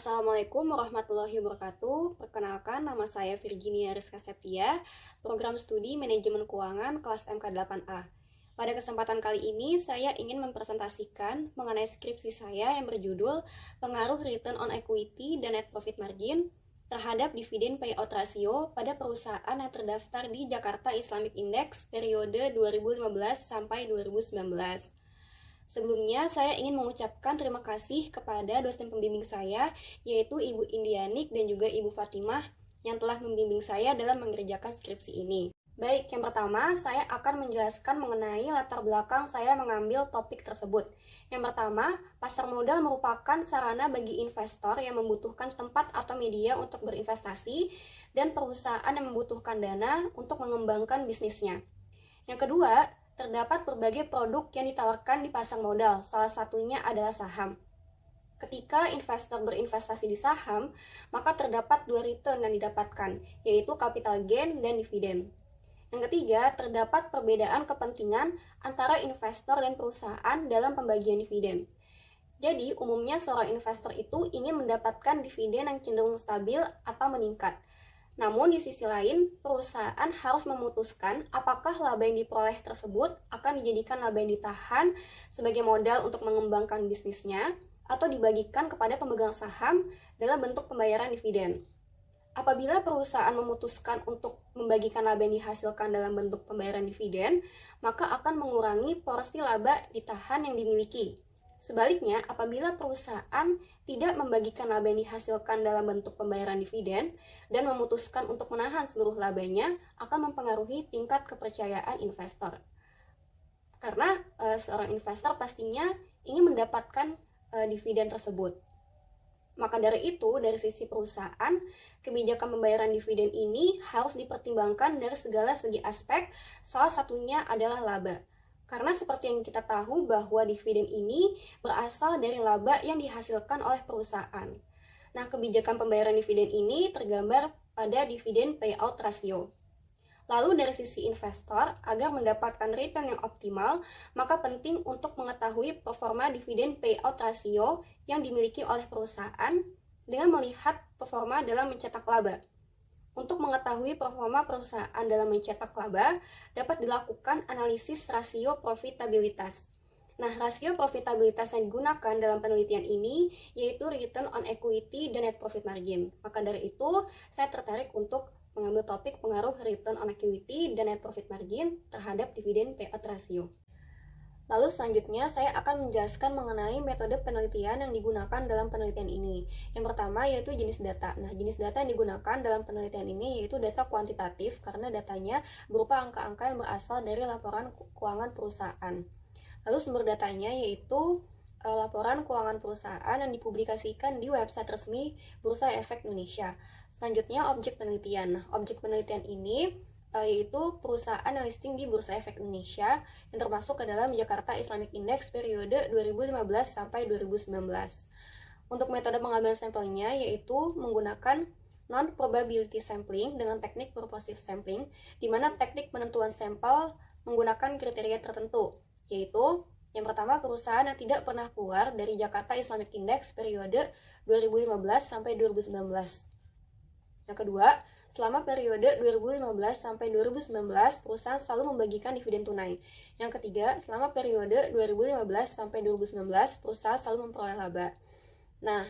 Assalamualaikum warahmatullahi wabarakatuh. Perkenalkan, nama saya Virginia Rizka Septia, program studi Manajemen Keuangan kelas MK8A. Pada kesempatan kali ini, saya ingin mempresentasikan mengenai skripsi saya yang berjudul Pengaruh Return on Equity dan Net Profit Margin terhadap Dividend Payout Ratio pada perusahaan yang terdaftar di Jakarta Islamic Index periode 2015 sampai 2019. Sebelumnya, saya ingin mengucapkan terima kasih kepada dosen pembimbing saya, yaitu Ibu Indianik dan juga Ibu Fatimah, yang telah membimbing saya dalam mengerjakan skripsi ini. Baik, yang pertama, saya akan menjelaskan mengenai latar belakang saya mengambil topik tersebut. Yang pertama, pasar modal merupakan sarana bagi investor yang membutuhkan tempat atau media untuk berinvestasi, dan perusahaan yang membutuhkan dana untuk mengembangkan bisnisnya. Yang kedua, terdapat berbagai produk yang ditawarkan di pasar modal, salah satunya adalah saham. Ketika investor berinvestasi di saham, maka terdapat dua return yang didapatkan, yaitu capital gain dan dividen. Yang ketiga, terdapat perbedaan kepentingan antara investor dan perusahaan dalam pembagian dividen. Jadi, umumnya seorang investor itu ingin mendapatkan dividen yang cenderung stabil atau meningkat. Namun di sisi lain, perusahaan harus memutuskan apakah laba yang diperoleh tersebut akan dijadikan laba yang ditahan sebagai modal untuk mengembangkan bisnisnya atau dibagikan kepada pemegang saham dalam bentuk pembayaran dividen. Apabila perusahaan memutuskan untuk membagikan laba yang dihasilkan dalam bentuk pembayaran dividen, maka akan mengurangi porsi laba ditahan yang dimiliki. Sebaliknya, apabila perusahaan tidak membagikan laba yang dihasilkan dalam bentuk pembayaran dividen dan memutuskan untuk menahan seluruh labanya, akan mempengaruhi tingkat kepercayaan investor. Karena seorang investor pastinya ingin mendapatkan dividen tersebut. Maka dari itu, dari sisi perusahaan, kebijakan pembayaran dividen ini harus dipertimbangkan dari segala segi aspek, salah satunya adalah laba. Karena seperti yang kita tahu bahwa dividen ini berasal dari laba yang dihasilkan oleh perusahaan. Nah, kebijakan pembayaran dividen ini tergambar pada dividen payout ratio. Lalu dari sisi investor, agar mendapatkan return yang optimal, maka penting untuk mengetahui performa dividen payout ratio yang dimiliki oleh perusahaan dengan melihat performa dalam mencetak laba. Untuk mengetahui performa perusahaan dalam mencetak laba, dapat dilakukan analisis rasio profitabilitas. Nah, rasio profitabilitas yang digunakan dalam penelitian ini yaitu return on equity dan net profit margin. Maka dari itu, saya tertarik untuk mengambil topik pengaruh return on equity dan net profit margin terhadap dividen payout ratio. Lalu selanjutnya saya akan menjelaskan mengenai metode penelitian yang digunakan dalam penelitian ini. Yang pertama yaitu jenis data. Nah, jenis data yang digunakan dalam penelitian ini yaitu data kuantitatif karena datanya berupa angka-angka yang berasal dari laporan keuangan perusahaan. Lalu sumber datanya yaitu laporan keuangan perusahaan yang dipublikasikan di website resmi Bursa Efek Indonesia. Selanjutnya objek penelitian. Nah, objek penelitian ini yaitu perusahaan yang listing di Bursa Efek Indonesia yang termasuk ke dalam Jakarta Islamic Index periode 2015 sampai 2019. Untuk metode pengambilan sampelnya yaitu menggunakan non-probability sampling dengan teknik purposive sampling, di mana teknik penentuan sampel menggunakan kriteria tertentu, yaitu yang pertama perusahaan yang tidak pernah keluar dari Jakarta Islamic Index periode 2015 sampai 2019. Yang kedua, selama periode 2015 sampai 2019, perusahaan selalu membagikan dividen tunai. Yang ketiga, selama periode 2015 sampai 2019, perusahaan selalu memperoleh laba. Nah,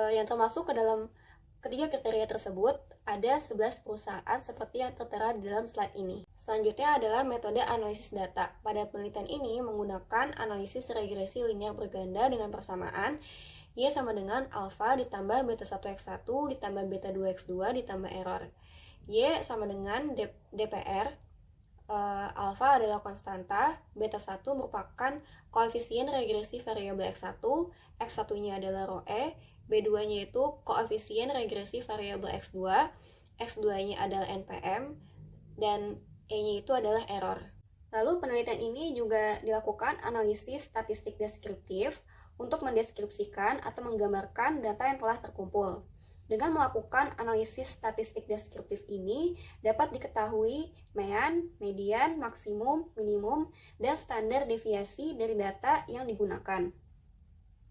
yang termasuk ke dalam ketiga kriteria tersebut, ada 11 perusahaan seperti yang tertera di dalam slide ini. Selanjutnya adalah metode analisis data. Pada penelitian ini menggunakan analisis regresi linear berganda dengan persamaan Y sama dengan alfa ditambah beta 1x1 ditambah beta 2x2 ditambah error. Y sama dengan DPR, alfa adalah konstanta, beta 1 merupakan koefisien regresi variabel x1, x1-nya adalah rho E, B2-nya itu koefisien regresi variabel x2, x2-nya adalah NPM, dan E-nya itu adalah error. Lalu penelitian ini juga dilakukan analisis statistik deskriptif untuk mendeskripsikan atau menggambarkan data yang telah terkumpul. Dengan melakukan analisis statistik deskriptif ini, dapat diketahui mean, median, maksimum, minimum, dan standar deviasi dari data yang digunakan.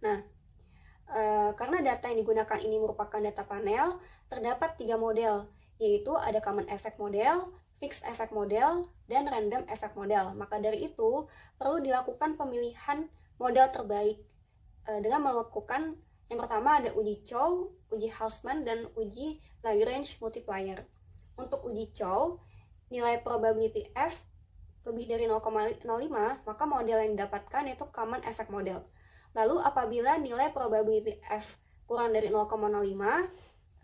Nah, Karena data yang digunakan ini merupakan data panel, terdapat 3 model, yaitu ada common effect model, fixed effect model, dan random effect model. Maka dari itu, perlu dilakukan pemilihan model terbaik dengan melakukan yang pertama ada uji Chow, uji Hausman, dan uji Lagrange multiplier. Untuk uji Chow, nilai probability F lebih dari 0,05, maka model yang didapatkan yaitu common effect model. Lalu apabila nilai probability F kurang dari 0,05,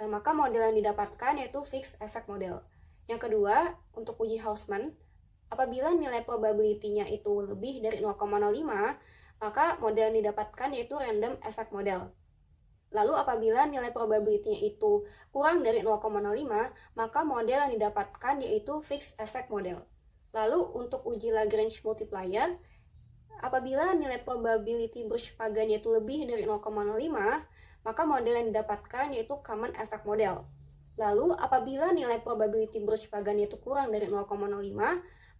maka model yang didapatkan yaitu fixed effect model. Yang kedua, untuk uji Hausman, apabila nilai probability-nya itu lebih dari 0,05, maka model yang didapatkan yaitu random effect model. Lalu apabila nilai probability-nya itu kurang dari 0,05, maka model yang didapatkan yaitu fixed effect model. Lalu untuk uji Lagrange multiplier, apabila nilai probability Birch-Pagan yaitu lebih dari 0,05, maka model yang didapatkan yaitu common effect model. Lalu apabila nilai probability Birch-Pagan yaitu kurang dari 0,05,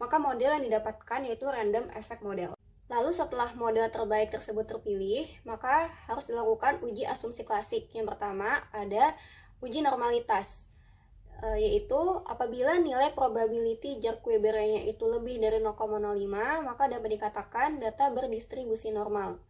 maka model yang didapatkan yaitu random effect model. Lalu setelah model terbaik tersebut terpilih, maka harus dilakukan uji asumsi klasik. Yang pertama ada uji normalitas, yaitu apabila nilai probability Jarque-Weber-nya itu lebih dari 0,05, maka dapat dikatakan data berdistribusi normal.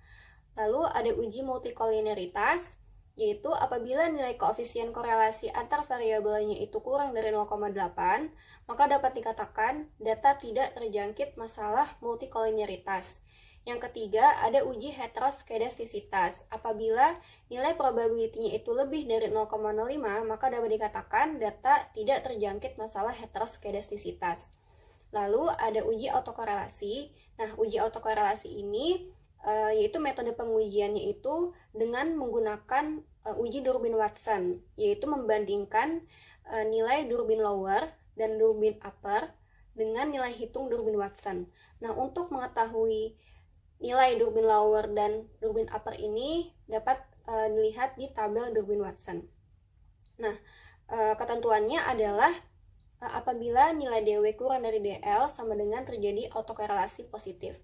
Lalu ada uji multicollinearitas, yaitu apabila nilai koefisien korelasi antar variabelnya itu kurang dari 0,8, maka dapat dikatakan data tidak terjangkit masalah multicollinearitas. Yang ketiga, ada uji heteroskedastisitas. Apabila nilai probability-nya itu lebih dari 0,05, maka dapat dikatakan data tidak terjangkit masalah heteroskedastisitas. Lalu ada uji autokorelasi. Nah, uji autokorelasi ini yaitu metode pengujiannya itu dengan menggunakan uji Durbin Watson, yaitu membandingkan nilai Durbin lower dan Durbin upper dengan nilai hitung Durbin Watson. Nah, untuk mengetahui nilai Durbin lower dan Durbin upper ini dapat dilihat di tabel Durbin Watson. Nah, ketentuannya adalah apabila nilai DW kurang dari DL sama dengan terjadi autokorelasi positif.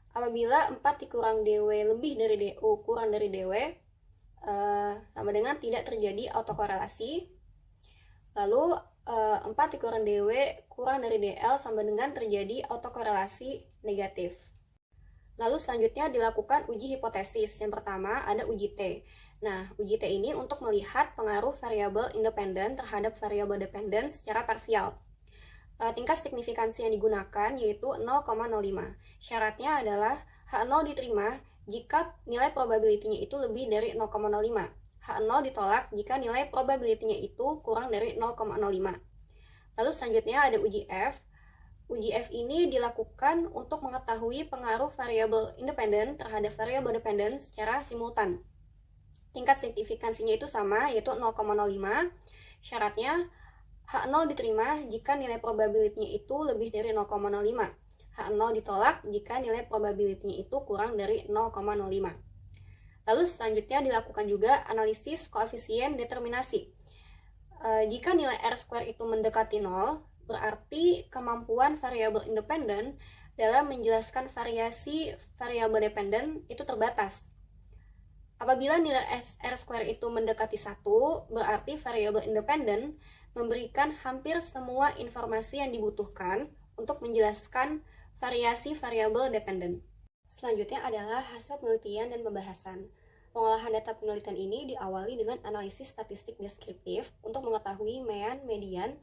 Apabila 4 dikurang DW lebih dari DU kurang dari DW, sama dengan tidak terjadi autokorelasi. Lalu 4 dikurang DW kurang dari DL sama dengan terjadi autokorelasi negatif. Lalu selanjutnya dilakukan uji hipotesis. Yang pertama ada uji T. Nah, uji T ini untuk melihat pengaruh variabel independen terhadap variabel dependen secara parsial. Tingkat signifikansi yang digunakan yaitu 0,05. Syaratnya adalah H0 diterima jika nilai probability-nya itu lebih dari 0,05. H0 ditolak jika nilai probability-nya itu kurang dari 0,05. Lalu selanjutnya ada uji F. Uji F ini dilakukan untuk mengetahui pengaruh variabel independen terhadap variabel dependen secara simultan. Tingkat signifikansinya itu sama, yaitu 0,05. Syaratnya H0 diterima jika nilai probability-nya itu lebih dari 0,05. H0 ditolak jika nilai probability-nya itu kurang dari 0,05. Lalu selanjutnya dilakukan juga analisis koefisien determinasi. Jika nilai R² itu mendekati 0, berarti kemampuan variabel independen dalam menjelaskan variasi variabel dependen itu terbatas. Apabila nilai R² itu mendekati 1, berarti variabel independen memberikan hampir semua informasi yang dibutuhkan untuk menjelaskan variasi variabel dependen. Selanjutnya adalah hasil penelitian dan pembahasan. Pengolahan data penelitian ini diawali dengan analisis statistik deskriptif untuk mengetahui mean, median,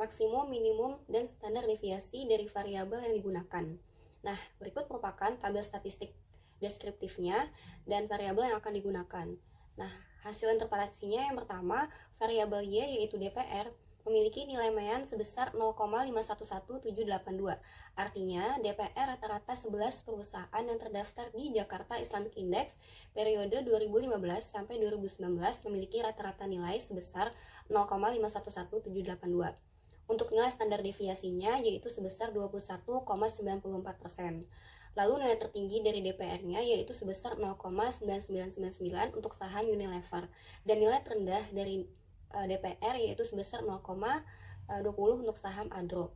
maksimum, minimum, dan standar deviasi dari variabel yang digunakan. Nah, berikut merupakan tabel statistik deskriptifnya dan variabel yang akan digunakan. Nah, hasil interpretasinya yang pertama, variabel Y yaitu DPR memiliki nilai mean sebesar 0,511782. Artinya, DPR rata-rata 11 perusahaan yang terdaftar di Jakarta Islamic Index periode 2015 sampai 2019 memiliki rata-rata nilai sebesar 0,511782. Untuk nilai standar deviasinya yaitu sebesar 21,94%. Lalu nilai tertinggi dari DPR-nya yaitu sebesar 0,9999 untuk saham Unilever. Dan nilai terendah dari DPR yaitu sebesar 0,20 untuk saham Adro.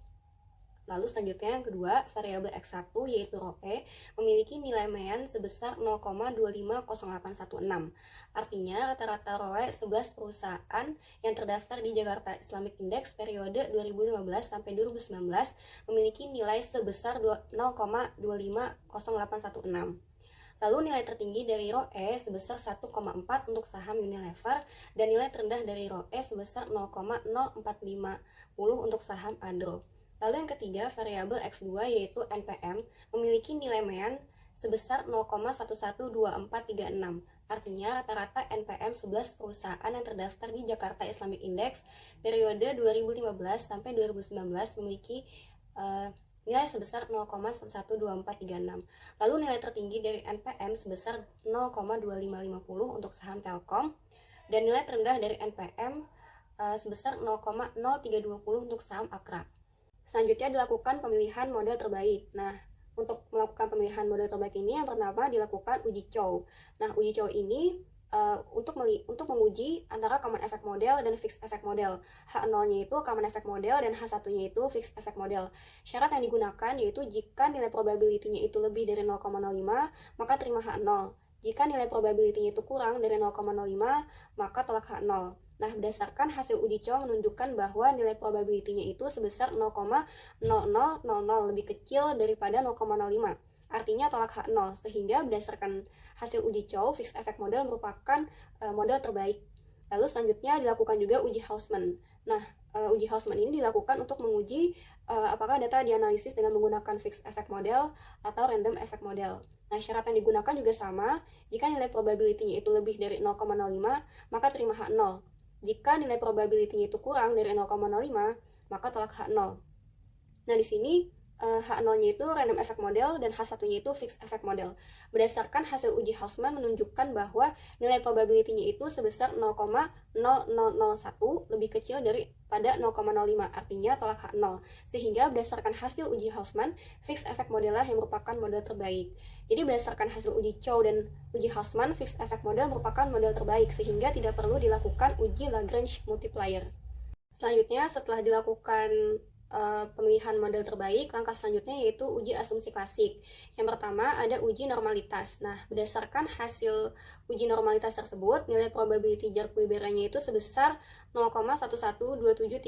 Lalu selanjutnya yang kedua, variabel X1 yaitu rho E memiliki nilai median sebesar 0,250816. Artinya rata-rata rho E 11 perusahaan yang terdaftar di Jakarta Islamic Index periode 2015 sampai 2019 memiliki nilai sebesar 0,250816. Lalu nilai tertinggi dari rho E sebesar 1,4 untuk saham Unilever dan nilai terendah dari rho E sebesar 0,0450 untuk saham Adro. Lalu yang ketiga, variabel X2 yaitu NPM memiliki nilai median sebesar 0,112436. Artinya rata-rata NPM 11 perusahaan yang terdaftar di Jakarta Islamic Index periode 2015 sampai 2019 memiliki nilai sebesar 0,112436. Lalu nilai tertinggi dari NPM sebesar 0,2550 untuk saham Telkom dan nilai terendah dari NPM sebesar 0,0320 untuk saham Akra. Selanjutnya dilakukan pemilihan model terbaik. Nah, untuk melakukan pemilihan model terbaik ini yang pertama dilakukan uji Chow. Nah, uji Chow ini untuk menguji antara common effect model dan fixed effect model. H0-nya itu common effect model dan H1-nya itu fixed effect model. Syarat yang digunakan yaitu jika nilai probability-nya itu lebih dari 0,05, maka terima H0. Jika nilai probability-nya itu kurang dari 0,05, maka tolak H0. Nah, berdasarkan hasil uji Chow menunjukkan bahwa nilai probability-nya itu sebesar 0,0000 lebih kecil daripada 0,05. Artinya tolak H0, sehingga berdasarkan hasil uji Chow, fixed effect model merupakan model terbaik. Lalu selanjutnya dilakukan juga uji Hausman. Nah, uji Hausman ini dilakukan untuk menguji apakah data dianalisis dengan menggunakan fixed effect model atau random effect model. Nah, syarat yang digunakan juga sama. Jika nilai probability-nya itu lebih dari 0,05, maka terima H0. Jika nilai probability-nya itu kurang dari 0,05, maka tolak H0. Nah, di sini H0-nya itu random effect model dan H1-nya itu fixed effect model. Berdasarkan hasil uji Hausman menunjukkan bahwa nilai probability-nya itu sebesar 0,0001 lebih kecil daripada 0,05, artinya tolak H0. Sehingga berdasarkan hasil uji Hausman, fixed effect model lah yang merupakan model terbaik. Jadi berdasarkan hasil uji Chow dan uji Hausman, fixed effect model merupakan model terbaik sehingga tidak perlu dilakukan uji Lagrange multiplier. Selanjutnya, setelah dilakukan pemilihan model terbaik, langkah selanjutnya yaitu uji asumsi klasik. Yang pertama ada uji normalitas. Nah, berdasarkan hasil uji normalitas tersebut, nilai probability Jarque-Ibarra-nya itu sebesar 0,112730,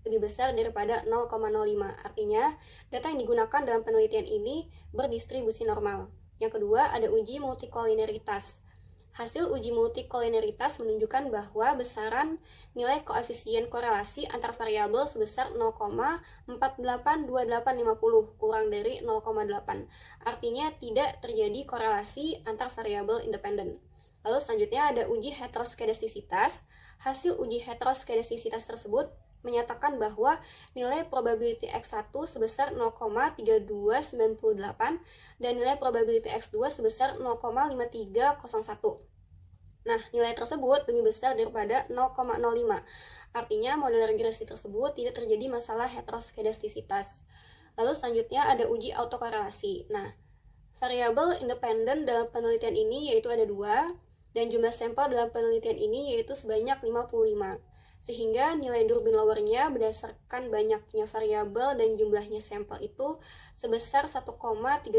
lebih besar daripada 0,05. Artinya, data yang digunakan dalam penelitian ini berdistribusi normal. Yang kedua ada uji multikolineritas. Hasil uji multikolineritas menunjukkan bahwa besaran nilai koefisien korelasi antar variabel sebesar 0,482850 kurang dari 0,8. Artinya tidak terjadi korelasi antar variabel independen. Lalu selanjutnya ada uji heteroskedastisitas. Hasil uji heteroskedastisitas tersebut menyatakan bahwa nilai probability X1 sebesar 0,3298 dan nilai probability X2 sebesar 0,5301. Nah, nilai tersebut lebih besar daripada 0,05. Artinya model regresi tersebut tidak terjadi masalah heteroskedastisitas. Lalu selanjutnya ada uji autokorelasi. Nah, variabel independen dalam penelitian ini yaitu ada 2 dan jumlah sampel dalam penelitian ini yaitu sebanyak 55. Sehingga nilai Durbin lowernya berdasarkan banyaknya variabel dan jumlahnya sampel itu sebesar 1,320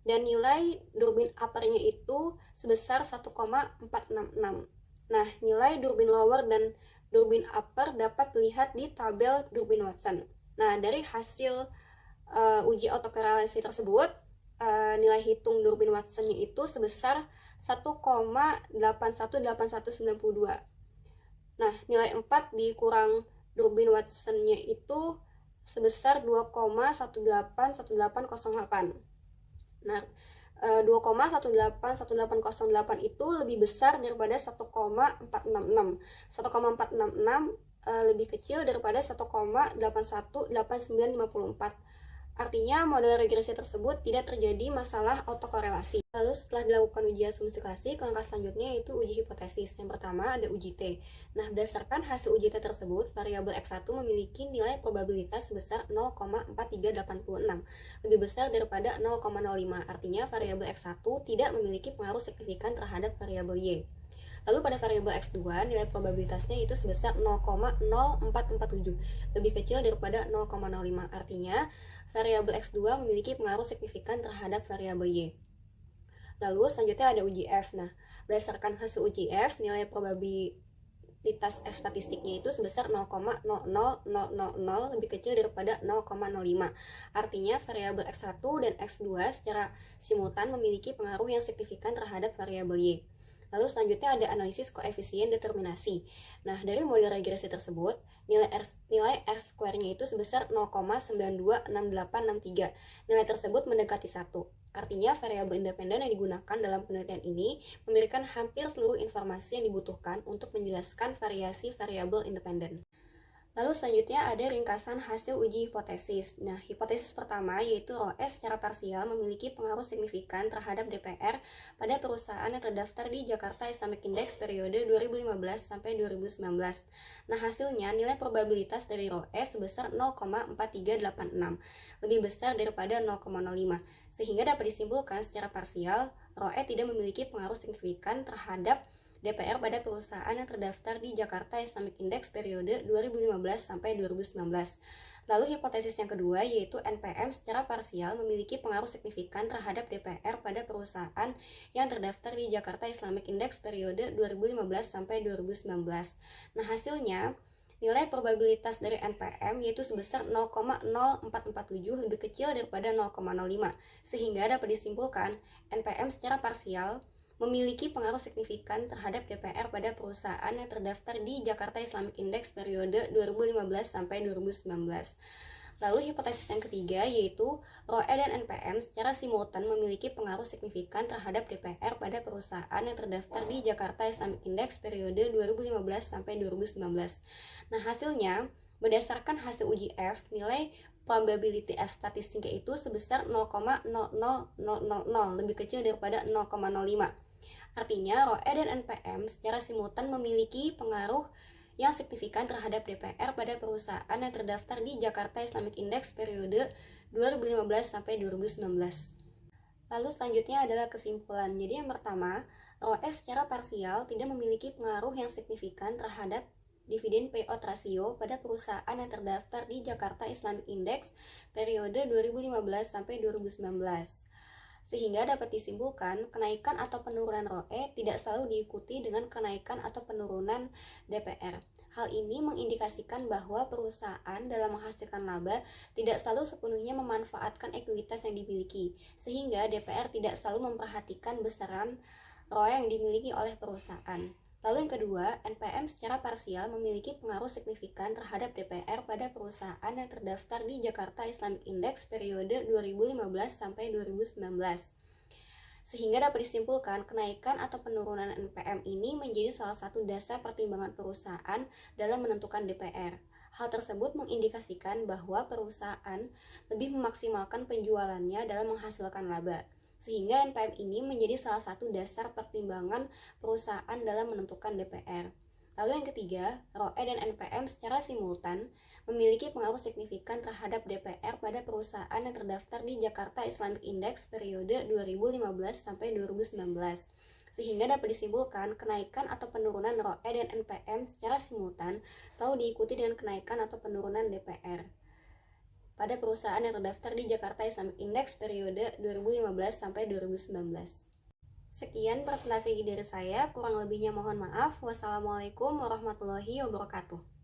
dan nilai Durbin uppernya itu sebesar 1,466. Nah, nilai Durbin lower dan Durbin upper dapat dilihat di tabel Durbin Watson. Nah, dari hasil uji autokorelasi tersebut, nilai hitung Durbin Watson-nya itu sebesar 1,818192. Nah, nilai 4 dikurang Durbin Watson-nya itu sebesar 2,181808. Nah, 2,181808 itu lebih besar daripada 1,466. 1,466 lebih kecil daripada 1,818954. Artinya model regresi tersebut tidak terjadi masalah autokorelasi. Lalu setelah dilakukan uji asumsi klasik, langkah selanjutnya yaitu uji hipotesis. Yang pertama ada uji T. Nah, berdasarkan hasil uji T tersebut, variabel X1 memiliki nilai probabilitas sebesar 0,4386, lebih besar daripada 0,05. Artinya variabel X1 tidak memiliki pengaruh signifikan terhadap variabel Y. Lalu pada variabel X2 nilai probabilitasnya itu sebesar 0,0447, lebih kecil daripada 0,05. Artinya variabel X2 memiliki pengaruh signifikan terhadap variabel Y. Lalu selanjutnya ada uji F. Nah, berdasarkan hasil uji F, nilai probabilitas F statistiknya itu sebesar 0,00000 lebih kecil daripada 0,05. Artinya variabel X1 dan X2 secara simultan memiliki pengaruh yang signifikan terhadap variabel Y. Lalu selanjutnya ada analisis koefisien determinasi. Nah, dari model regresi tersebut, nilai R square-nya itu sebesar 0,926863. Nilai tersebut mendekati 1. Artinya, variabel independen yang digunakan dalam penelitian ini memberikan hampir seluruh informasi yang dibutuhkan untuk menjelaskan variasi variabel independen. Lalu selanjutnya ada ringkasan hasil uji hipotesis. Nah, hipotesis pertama yaitu ROE secara parsial memiliki pengaruh signifikan terhadap DPR pada perusahaan yang terdaftar di Jakarta Islamic Index periode 2015 sampai 2019. Nah, hasilnya nilai probabilitas dari ROE sebesar 0,4386, lebih besar daripada 0,05, sehingga dapat disimpulkan secara parsial ROE tidak memiliki pengaruh signifikan terhadap DPR pada perusahaan yang terdaftar di Jakarta Islamic Index periode 2015 sampai 2019. Lalu hipotesis yang kedua yaitu NPM secara parsial memiliki pengaruh signifikan terhadap DPR pada perusahaan yang terdaftar di Jakarta Islamic Index periode 2015 sampai 2019. Nah, hasilnya nilai probabilitas dari NPM yaitu sebesar 0,0447 lebih kecil daripada 0,05, sehingga dapat disimpulkan NPM secara parsial memiliki pengaruh signifikan terhadap DPR pada perusahaan yang terdaftar di Jakarta Islamic Index periode 2015 sampai 2019. Lalu hipotesis yang ketiga yaitu ROE dan NPM secara simultan memiliki pengaruh signifikan terhadap DPR pada perusahaan yang terdaftar di Jakarta Islamic Index periode 2015 sampai 2019. Nah, hasilnya berdasarkan hasil uji F, nilai probability F statistiknya itu sebesar 0,00000 lebih kecil daripada 0,05. Artinya, ROE dan NPM secara simultan memiliki pengaruh yang signifikan terhadap DPR pada perusahaan yang terdaftar di Jakarta Islamic Index periode 2015 sampai 2019. Lalu selanjutnya adalah kesimpulan. Jadi yang pertama, ROE secara parsial tidak memiliki pengaruh yang signifikan terhadap dividen payout ratio pada perusahaan yang terdaftar di Jakarta Islamic Index periode 2015 sampai 2019. Sehingga dapat disimpulkan, kenaikan atau penurunan ROE tidak selalu diikuti dengan kenaikan atau penurunan DPR. Hal ini mengindikasikan bahwa perusahaan dalam menghasilkan laba tidak selalu sepenuhnya memanfaatkan ekuitas yang dimiliki, sehingga DPR tidak selalu memperhatikan besaran ROE yang dimiliki oleh perusahaan. Lalu yang kedua, NPM secara parsial memiliki pengaruh signifikan terhadap DPR pada perusahaan yang terdaftar di Jakarta Islamic Index periode 2015 sampai 2019. Sehingga dapat disimpulkan kenaikan atau penurunan NPM ini menjadi salah satu dasar pertimbangan perusahaan dalam menentukan DPR. Hal tersebut mengindikasikan bahwa perusahaan lebih memaksimalkan penjualannya dalam menghasilkan laba, sehingga NPM ini menjadi salah satu dasar pertimbangan perusahaan dalam menentukan DPR. Lalu yang ketiga, ROE dan NPM secara simultan memiliki pengaruh signifikan terhadap DPR pada perusahaan yang terdaftar di Jakarta Islamic Index periode 2015 sampai 2019. Sehingga dapat disimpulkan kenaikan atau penurunan ROE dan NPM secara simultan selalu diikuti dengan kenaikan atau penurunan DPR pada perusahaan yang terdaftar di Jakarta Islamic Index periode 2015 sampai 2019. Sekian presentasi dari saya, kurang lebihnya mohon maaf. Wassalamualaikum warahmatullahi wabarakatuh.